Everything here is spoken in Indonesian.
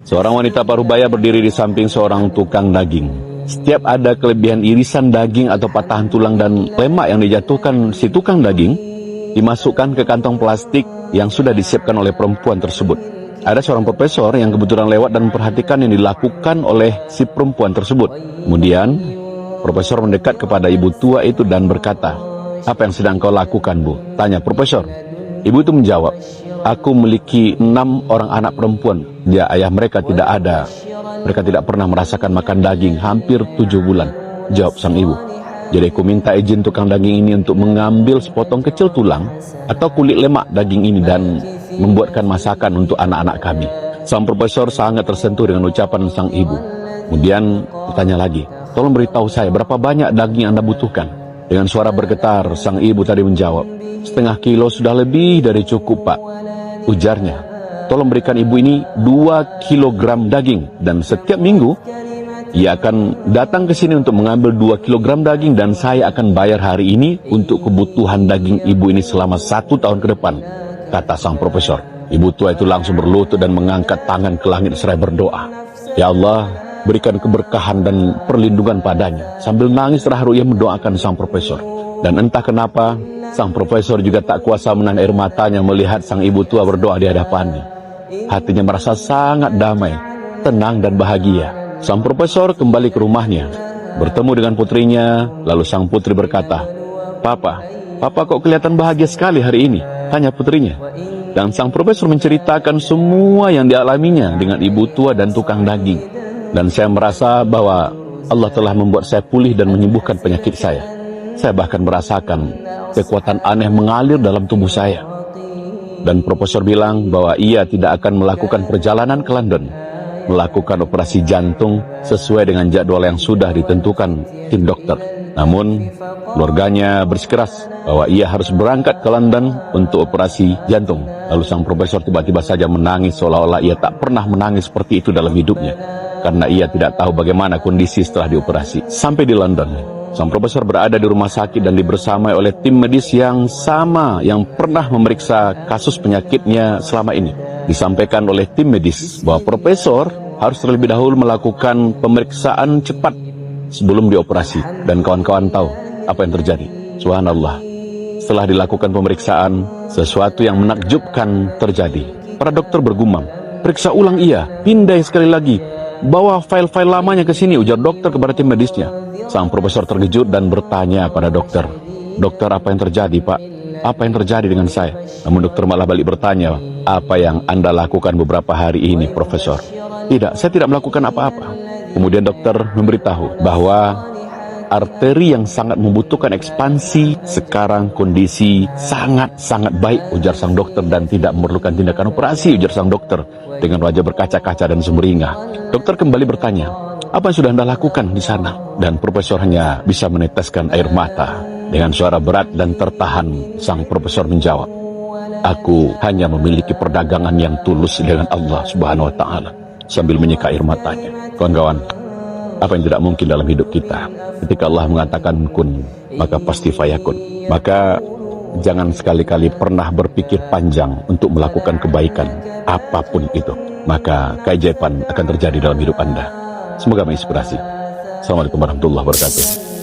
Seorang wanita parubaya berdiri di samping seorang tukang daging. Setiap ada kelebihan irisan daging atau patahan tulang dan lemak yang dijatuhkan si tukang daging, dimasukkan ke kantong plastik yang sudah disiapkan oleh perempuan tersebut. Ada seorang profesor yang kebetulan lewat dan memperhatikan yang dilakukan oleh si perempuan tersebut. Kemudian, profesor mendekat kepada ibu tua itu dan berkata, "Apa yang sedang kau lakukan, Bu?" Tanya profesor. Ibu itu menjawab, "Aku memiliki 6 orang anak perempuan. Ya, ayah mereka tidak ada. Mereka tidak pernah merasakan makan daging hampir 7 bulan. Jawab sang ibu. Jadi aku minta izin tukang daging ini untuk mengambil sepotong kecil tulang atau kulit lemak daging ini dan membuatkan masakan untuk anak-anak kami. Sang profesor sangat tersentuh dengan ucapan sang ibu. Kemudian bertanya lagi, "Tolong beritahu saya berapa banyak daging yang Anda butuhkan?" Dengan suara bergetar, sang ibu tadi menjawab, "Setengah kilo sudah lebih dari cukup, Pak." Ujarnya, "Tolong berikan ibu ini 2 kilogram daging, dan setiap minggu ia akan datang ke sini untuk mengambil 2 kilogram daging dan saya akan bayar hari ini untuk kebutuhan daging ibu ini selama 1 tahun ke depan," kata sang profesor. Ibu tua itu langsung berlutut dan mengangkat tangan ke langit seraya berdoa, "Ya Allah, berikan keberkahan dan perlindungan padanya." Sambil nangis terharu ia mendoakan sang profesor. Dan entah kenapa, sang profesor juga tak kuasa menahan air matanya melihat sang ibu tua berdoa di hadapannya. Hatinya merasa sangat damai, tenang dan bahagia. Sang profesor kembali ke rumahnya, bertemu dengan putrinya, lalu sang putri berkata, Papa kok kelihatan bahagia sekali hari ini?" Tanya putrinya. Dan sang profesor menceritakan semua yang dialaminya dengan ibu tua dan tukang daging. Dan saya merasa bahwa Allah telah membuat saya pulih dan menyembuhkan penyakit saya. Saya bahkan merasakan kekuatan aneh mengalir dalam tubuh saya. Dan profesor bilang bahwa ia tidak akan melakukan perjalanan ke London, melakukan operasi jantung sesuai dengan jadwal yang sudah ditentukan tim dokter. Namun, keluarganya bersikeras bahwa ia harus berangkat ke London untuk operasi jantung. Lalu sang profesor tiba-tiba saja menangis seolah-olah ia tak pernah menangis seperti itu dalam hidupnya, karena ia tidak tahu bagaimana kondisi setelah dioperasi. Sampai di London, sang profesor berada di rumah sakit dan dibersamai oleh tim medis yang sama yang pernah memeriksa kasus penyakitnya selama ini. Disampaikan oleh tim medis bahwa profesor harus terlebih dahulu melakukan pemeriksaan cepat sebelum dioperasi. Dan kawan-kawan tahu apa yang terjadi. Subhanallah, setelah dilakukan pemeriksaan, sesuatu yang menakjubkan terjadi. Para dokter bergumam, "Periksa ulang ia, pindai sekali lagi, bawa file-file lamanya ke sini," ujar dokter kepada tim medisnya. Sang profesor terkejut dan bertanya pada dokter, "Dokter, apa yang terjadi, Pak? Apa yang terjadi dengan saya?" Namun dokter malah balik bertanya, "Apa yang Anda lakukan beberapa hari ini, Profesor?" "Tidak, saya tidak melakukan apa-apa." Kemudian dokter memberitahu bahwa arteri yang sangat membutuhkan ekspansi sekarang kondisi sangat-sangat baik, ujar sang dokter, dan tidak memerlukan tindakan operasi, ujar sang dokter dengan wajah berkaca-kaca dan sumringah. Dokter kembali bertanya, "Apa yang sudah Anda lakukan di sana?" Dan profesor hanya bisa meneteskan air mata. Dengan suara berat dan tertahan, sang profesor menjawab, "Aku hanya memiliki perdagangan yang tulus dengan Allah Subhanahu wa Ta'ala," sambil menyeka air matanya. Kawan-kawan, apa yang tidak mungkin dalam hidup kita? Ketika Allah mengatakan kun, maka pasti fayakun. Maka jangan sekali-kali pernah berpikir panjang untuk melakukan kebaikan, apapun itu. Maka keajaiban akan terjadi dalam hidup Anda. Semoga menginspirasi. Assalamualaikum warahmatullahi wabarakatuh.